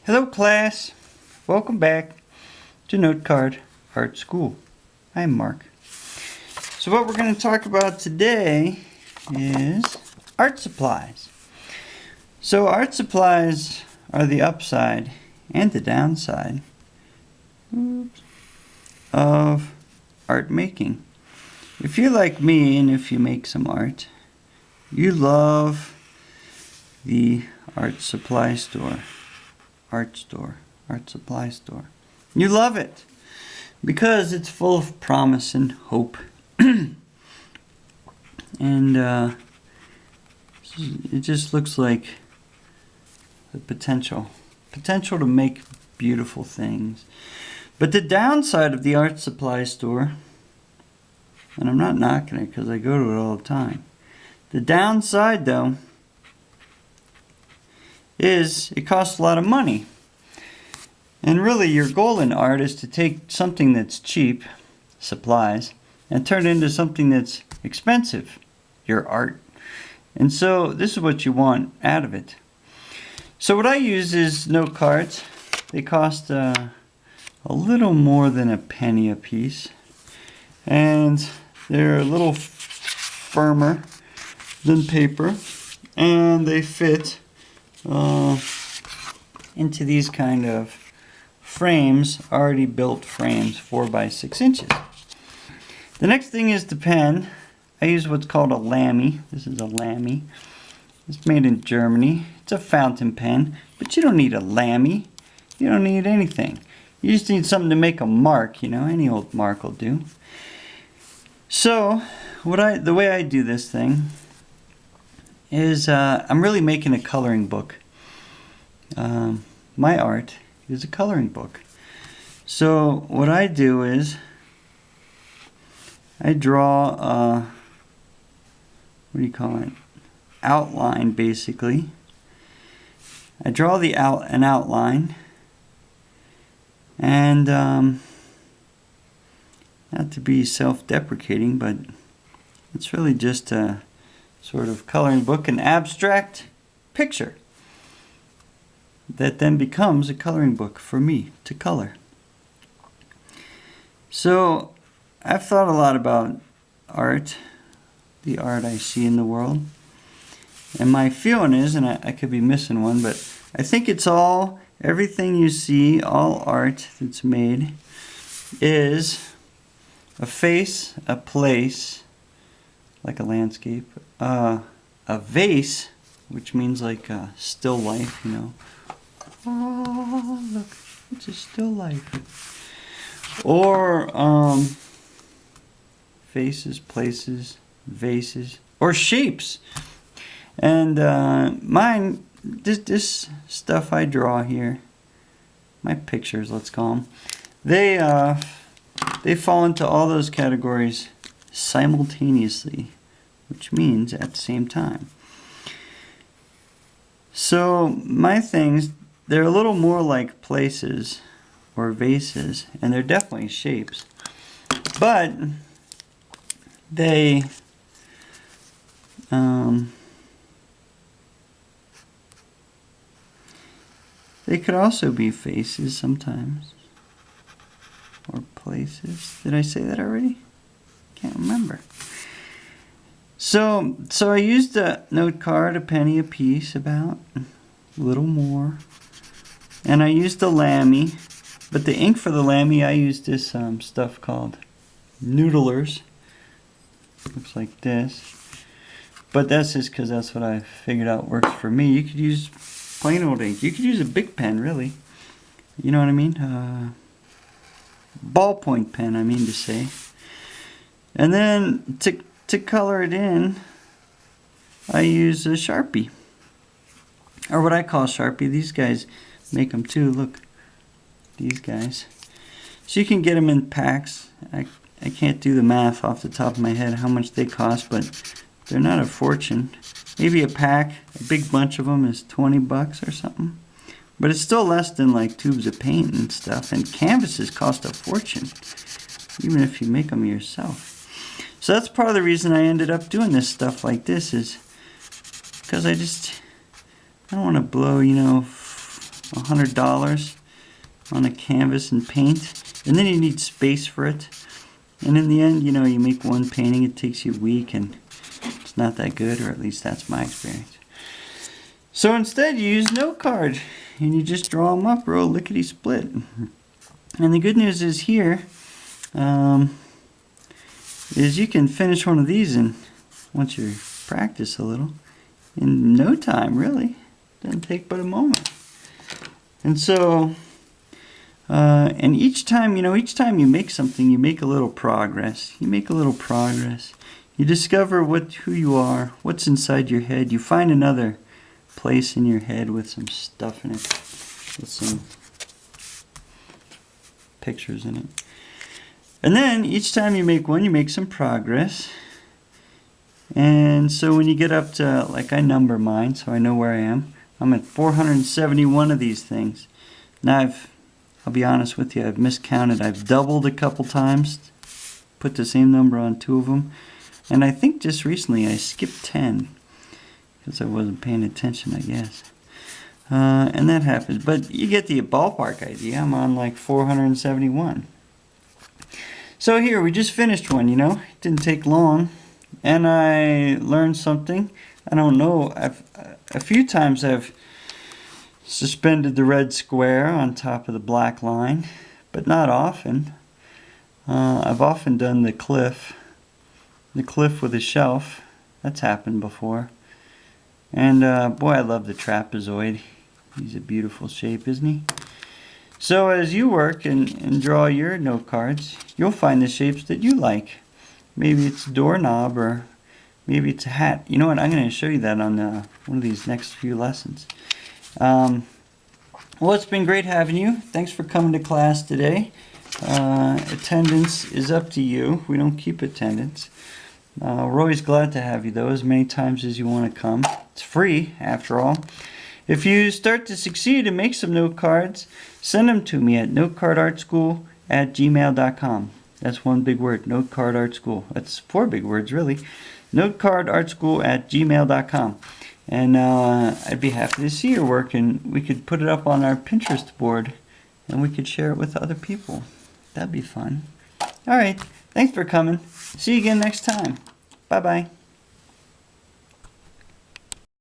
Hello class, welcome back to Note Card Art School. I'm Mark. So what we're going to talk about today is art supplies. So art supplies are the upside and the downside of art making. If you're like me and if you make some art, you love the art supply store. Art supply store. You love it because it's full of promise and hope. And it just looks like the potential to make beautiful things. But the downside of the art supply store, and I'm not knocking it because I go to it all the time. The downside though is it costs a lot of money. And really your goal in art is to take something that's cheap, supplies, and turn it into something that's expensive, your art. And so this is what you want out of it. So what I use is note cards. They cost a little more than a penny a piece. And they're a little firmer than paper. And they fit into these kind of frames, already built frames, 4 by 6 inches. The next thing is the pen. I use what's called a Lamy. This is a Lamy. It's made in Germany. It's a fountain pen, but you don't need a Lamy. You don't need anything. You just need something to make a mark, you know, any old mark will do. So, the way I do this thing is I'm really making a coloring book. My art is a coloring book. So what I do is I draw outline basically. I draw an outline, and not to be self-deprecating, but it's really just a sort of coloring book, an abstract picture that then becomes a coloring book for me to color. So I've thought a lot about art, the art I see in the world, and my feeling is, and I could be missing one, but I think it's everything you see, all art that's made is a face, a place, like a landscape, a vase, which means like a still life, you know. Oh, look, it's a still life. Or faces, places, vases, or shapes. And mine, this stuff I draw here, my pictures, let's call them, they fall into all those categories simultaneously, which means at the same time. So my things, they're a little more like places or vases, and they're definitely shapes, but they could also be faces sometimes, or places. Did I say that already? Can't remember. So I used a note card, a penny a piece, about a little more. And I used the Lamy, but the ink for the Lamy, I used this stuff called Noodlers. Looks like this. But that's just because that's what I figured out works for me. You could use plain old ink. You could use a big pen, really. You know what I mean? Ballpoint pen, I mean to say. And then to color it in, I use a Sharpie. Or what I call Sharpie. These guys make them too. Look, these guys. So you can get them in packs. I can't do the math off the top of my head how much they cost, but they're not a fortune. Maybe a pack, a big bunch of them, is 20 bucks or something. But it's still less than like tubes of paint and stuff. And canvases cost a fortune, even if you make them yourself. So that's part of the reason I ended up doing this stuff like this, is because I don't want to blow, $100 on a canvas and paint, and then you need space for it. And in the end, you know, you make one painting, it takes you a week, and it's not that good, or at least that's my experience. So instead, you use note card, and you just draw them up real lickety-split. And the good news is here, is you can finish one of these in, once you practice a little, in no time, really. Doesn't take but a moment. And so, and each time, you know, each time you make something, you make a little progress. You make a little progress. You discover who you are, what's inside your head. You find another place in your head with some stuff in it, with some pictures in it. And then each time you make one, you make some progress. And so when you get up to, like, I number mine so I know where I am. I'm at 471 of these things. Now I'll be honest with you, I've miscounted. I've doubled a couple times, put the same number on 2 of them. And I think just recently I skipped 10 because I wasn't paying attention, I guess. And that happens. But you get the ballpark idea. I'm on like 471. So here, we just finished one, you know. It didn't take long. And I learned something. I don't know. A few times I've suspended the red square on top of the black line, but not often. I've often done the cliff with a shelf. That's happened before. And boy, I love the trapezoid. He's a beautiful shape, isn't he? So as you work and draw your note cards, you'll find the shapes that you like. Maybe it's a doorknob, or maybe it's a hat. You know what? I'm going to show you that on one of these next few lessons. Well, it's been great having you. Thanks for coming to class today. Attendance is up to you. We don't keep attendance. We're always glad to have you, though, as many times as you want to come. It's free, after all. If you start to succeed and make some note cards, send them to me at notecardartschool@gmail.com. That's one big word, notecardartschool. That's 4 big words, really. notecardartschool@gmail.com. And I'd be happy to see your work, and we could put it up on our Pinterest board, and we could share it with other people. That'd be fun. All right, thanks for coming. See you again next time. Bye-bye.